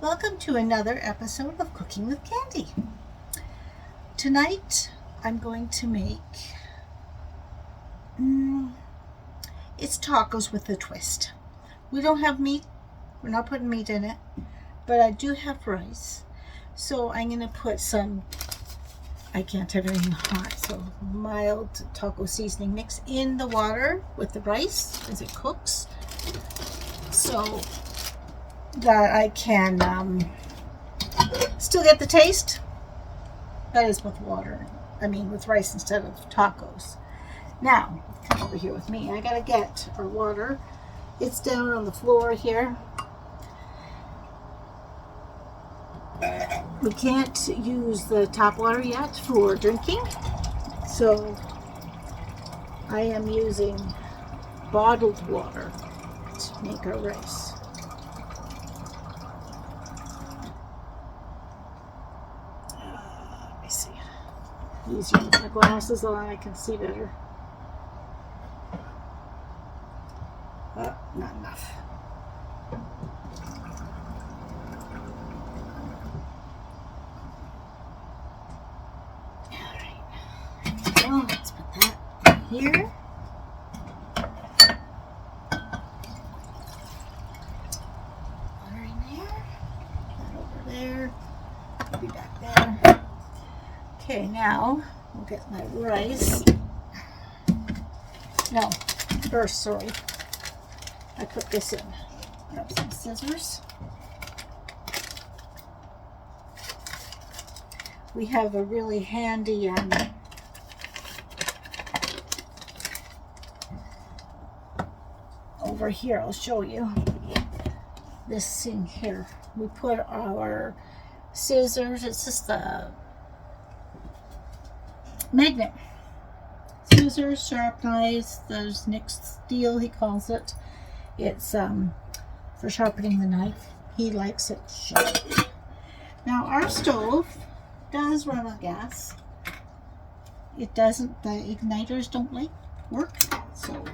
Welcome to another episode of Cooking with Candy. Tonight I'm going to make it's tacos with a twist. We don't have meat, we're not putting meat in it, but I do have rice. So I'm going to put some, I can't have anything hot, so mild taco seasoning mix in the water with the rice as it cooks, so that I can still get the taste. That is with water. With rice instead of tacos. Now, come over here with me. I gotta get our water. It's down on the floor here. We can't use the tap water yet for drinking, so I am using bottled water to make our rice. Let me see. Easier with my glasses on, I can see better. Not enough. Alright. Let's put that here. Water in there. That over there. I'll be back there. Okay, now we'll get my rice. No, first, sorry. I put this in. Grab some scissors. We have a really handy over here. I'll show you this thing here. We put our scissors. It's just a magnet. Scissors, sharp knives. There's Nick's steel, he calls it. It's for sharpening the knife. He likes it sharp. Now our stove does run on gas. It doesn't, the igniters don't work, so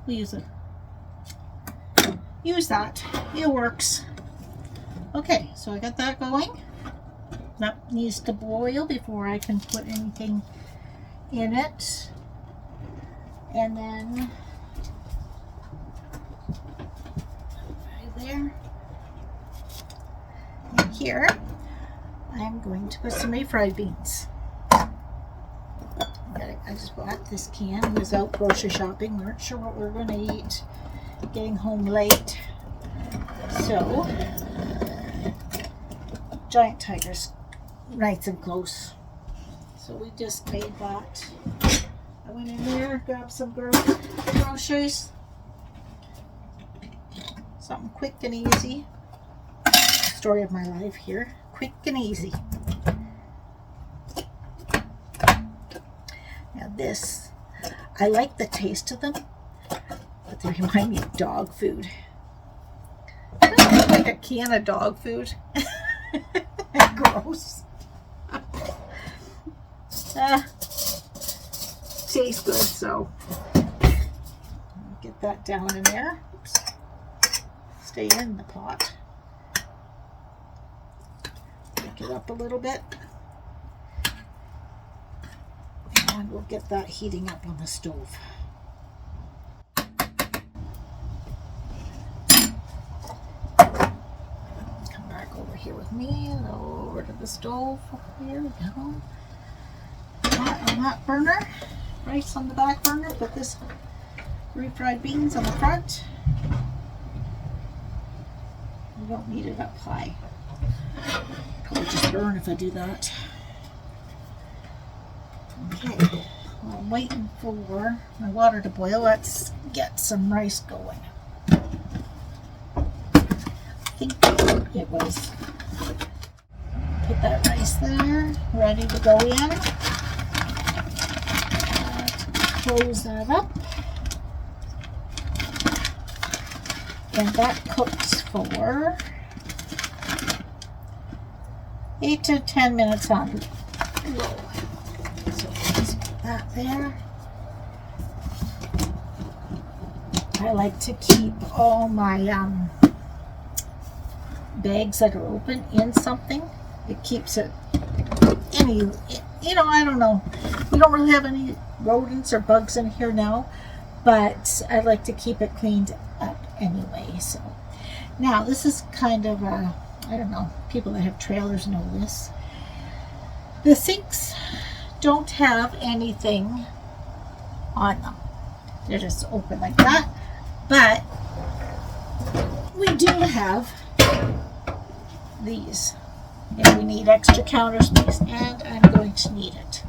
we use that. It works. Okay, so I got that going. That needs to boil before I can put anything in it. And then right there. And here I'm going to put some refried beans. I just bought this can. I was out grocery shopping. We weren't sure what we were going to eat. Getting home late. So, Giant Tiger's nice and close. So we just made that. I went in there, grabbed some groceries. Something quick and easy. Story of my life here. Quick and easy. Now this, I like the taste of them, but they remind me of dog food. I don't look like a can of dog food. Gross. Tastes good, so get that down in there. Oops. Stay in the pot. Pick it up a little bit. And we'll get that heating up on the stove. Come back over here with me, over to the stove. Here we go. That on that burner. Rice on the back burner. Put this refried beans on the front. You don't need it up high. Probably just burn if I do that. Okay, well, I'm waiting for my water to boil. Let's get some rice going. I think it was. Put that rice there, ready to go in. Close that up. And that cooks for 8 to 10 minutes on low. So let's put that there. I like to keep all my bags that are open in something. It keeps it I don't know. We don't really have any rodents or bugs in here now, but I like to keep it cleaned up anyway. So now this is kind of I don't know, people that have trailers know this. The sinks don't have anything on them. They're just open like that. But we do have these if we need extra counter space, and I'm going to need it.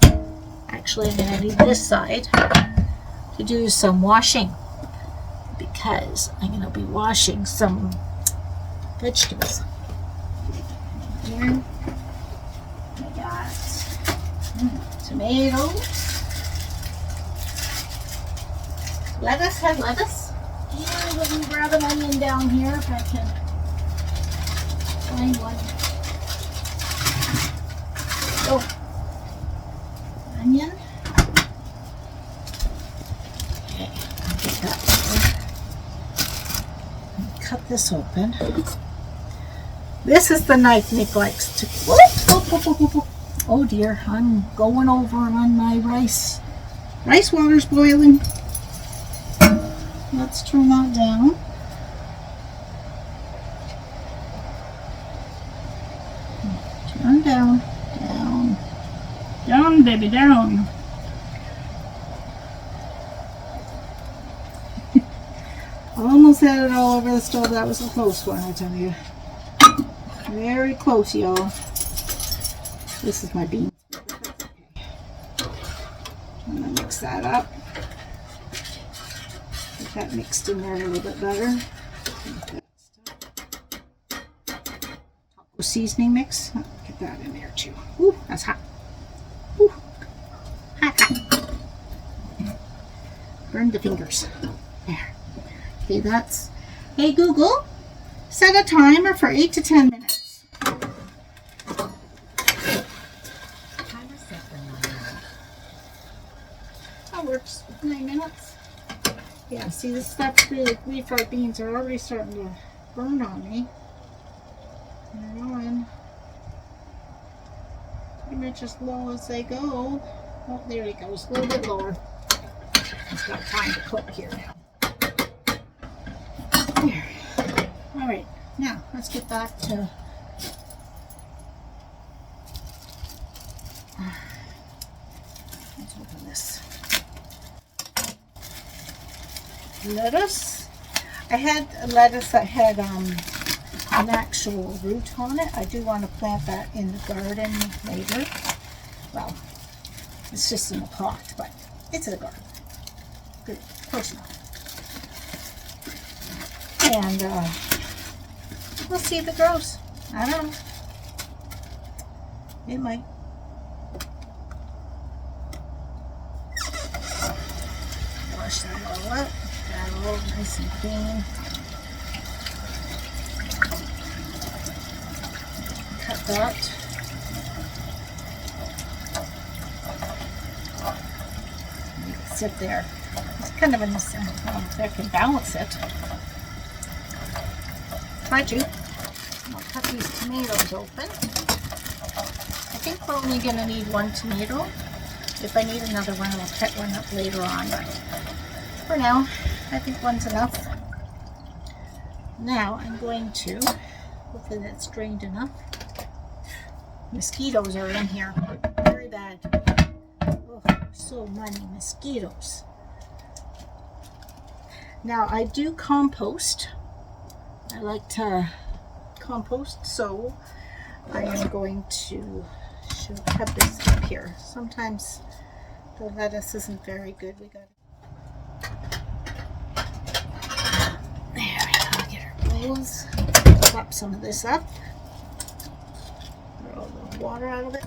Actually, I'm going to need this side to do some washing because I'm going to be washing some vegetables. Here I got tomatoes, lettuce. Had lettuce. And let me grab an onion down here if I can find one. Oh, onion. Okay, I'll get that over. Cut this open. This is the knife Nick likes to. Whoop. Oh dear, I'm going over on my rice. Rice water's boiling. Let's turn that down. Turn down. Down, baby, down. Almost had it all over the stove. That was a close one, I tell you. Very close, y'all. This is my beans. I'm going to mix that up. Get that mixed in there a little bit better. Taco seasoning mix. Get that in there too. Ooh, that's hot. Ooh. Hot. Burn the fingers. There. Okay, that's. Hey Google, set a timer for 8 to 10 minutes. Timer set for 9 minutes. That works. 9 minutes. Yeah, see the stuff through the refried beans are already starting to burn on me. They're going pretty much as low as they go. Oh, there he goes. A little bit lower. It's got time to cook here now. There. All right. Now let's get back to. Let's open this. Lettuce. I had a lettuce that had an actual root on it. I do want to plant that in the garden later. Well, it's just in a pot, but it's in a garden. Good, of course not. And we'll see if it grows. I don't know. It might. Wash that all up. Got it all nice and clean. Cut that. Sit there. It's kind of in the center. I can balance it. Try to. I'll cut these tomatoes open. I think we're only going to need one tomato. If I need another one, I'll cut one up later on. But for now, I think one's enough. Now I'm going to, hopefully that's drained enough. Mosquitoes are in here. Very bad. Oh, so many mosquitoes. Now I do compost. I like to compost, so I am going to have this up here. Sometimes the lettuce isn't very good. We got there. We go. Get our bowls. Pop some of this up. Throw a little water out of it.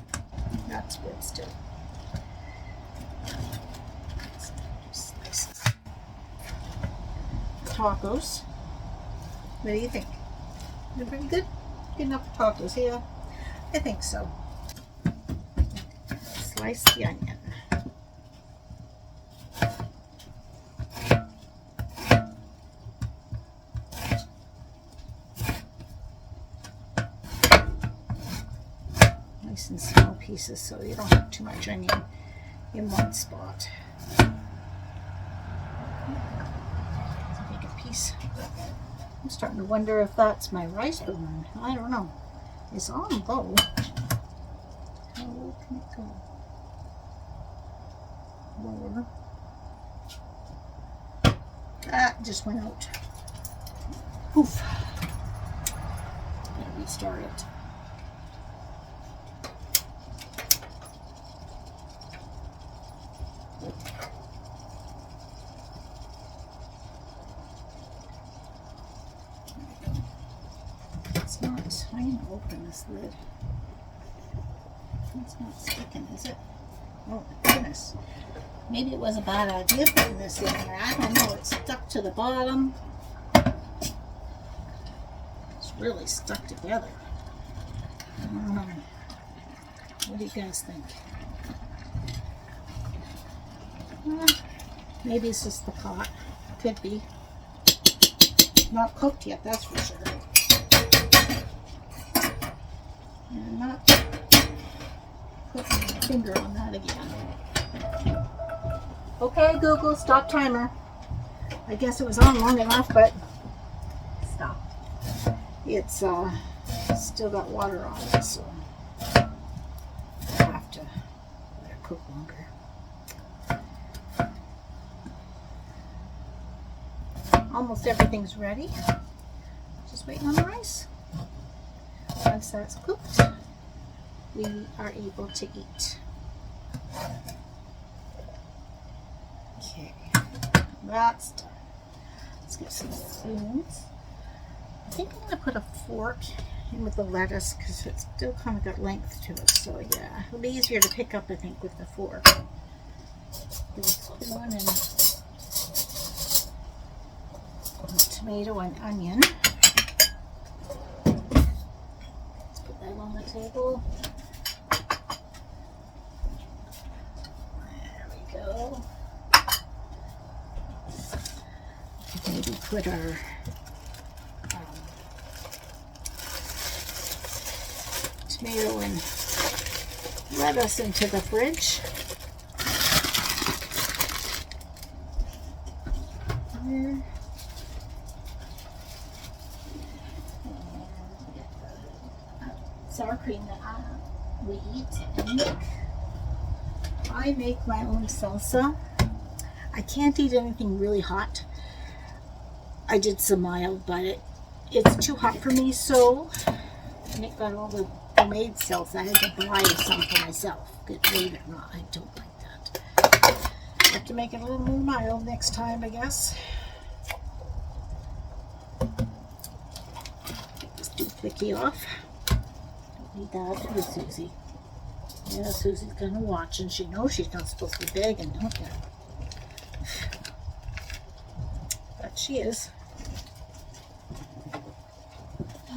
That's good still. Slices. Tacos. What do you think? They're pretty good? Good enough for tacos, yeah? I think so. Slice the onion. in small pieces so you don't have too much onion in one spot. Take a piece. I'm starting to wonder if that's my rice burner. I don't know. It's on low. How low can it go? Lower. That just went out. Oof. Gotta restart it. It's not. I'm gonna open this lid. It's not sticking, is it? Oh my goodness. Maybe it was a bad idea putting this in there. I don't know. It's stuck to the bottom. It's really stuck together. I don't know. What do you guys think? Maybe it's just the pot. Could be. Not cooked yet, that's for sure. And I'm not putting my finger on that again. Okay, Google, stop timer. I guess it was on long enough, but Stop. it's still got water on it, so I have to let it cook longer. Almost everything's ready. Just waiting on the rice. Once that's cooked, we are able to eat. Okay, that's done. Let's get some spoons. I think I'm going to put a fork in with the lettuce because it's still kind of got length to it. So yeah, it'll be easier to pick up, I think, with the fork. The spoon and tomato and onion. Let's put that on the table. There we go. Maybe put our tomato and lettuce into the fridge. There. Sour cream that we eat and make. I make my own salsa. I can't eat anything really hot. I did some mild, but it's too hot for me, so Nick got all the homemade salsa. I had to buy some for myself. Believe it or not, I don't like that. I have to make it a little more mild next time, I guess. Get this doohickey off. Need that with Susie. Yeah, Susie's gonna watch, and she knows she's not supposed to be begging, don't you? But she is.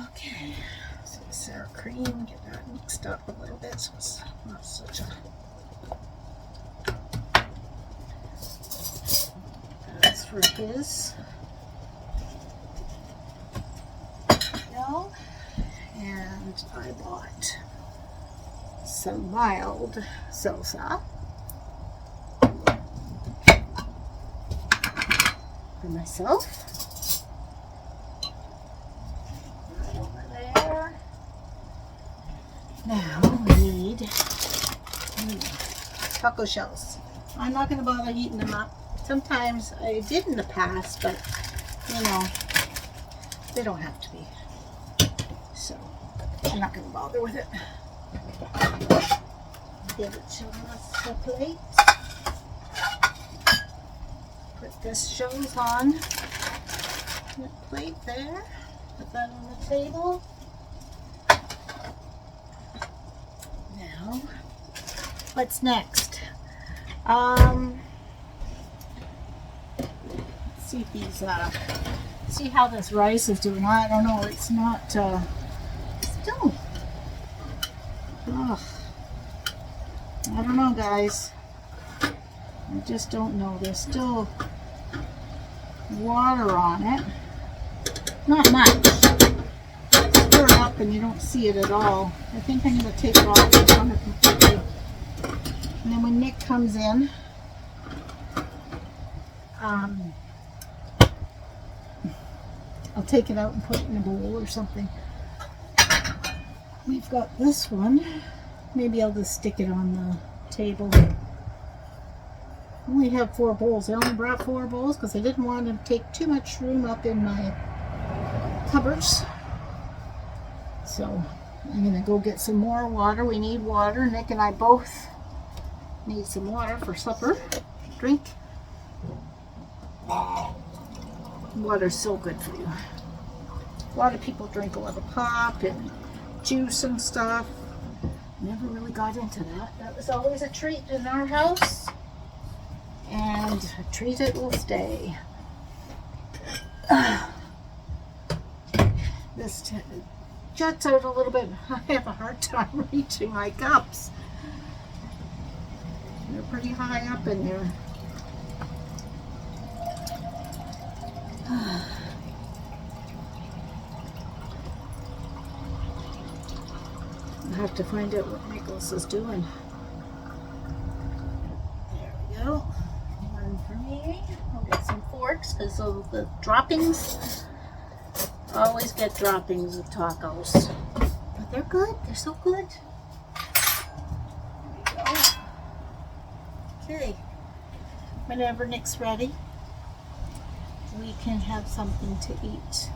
Okay, so sour cream, get that mixed up a little bit so it's not such a. That's for his. No. And I bought some mild salsa for myself. Right over there. Now we need taco shells. I'm not going to bother heating them up. Sometimes I did in the past, but you know, they don't have to be. So I'm not going to bother with it. Give it to us a plate. Put this shells on the plate there. Put that on the table. Now, what's next? Let's see if these, see how this rice is doing. I don't know. It's not, still. Ugh. I don't know, guys. I just don't know. There's still water on it. Not much. Stir it up. up and you don't see it at all. I think I'm going to take it off the counter completely. And then when Nick comes in, I'll take it out and put it in a bowl or something. We've got this one. Maybe I'll just stick it on the table. I only have 4 bowls. I only brought 4 bowls because I didn't want to take too much room up in my cupboards. So I'm going to go get some more water. We need water. Nick and I both need some water for supper. Drink. Water's so good for you. A lot of people drink a lot of pop and juice and stuff. Never really got into that. That was always a treat in our house. And a treat it will stay. This juts out a little bit. I have a hard time reaching my cups. They're pretty high up in there. I have to find out what Nicholas is doing. There we go. One for me. I'll get some forks because of the droppings. I always get droppings of tacos. But they're good. They're so good. There we go. Okay. Whenever Nick's ready, we can have something to eat.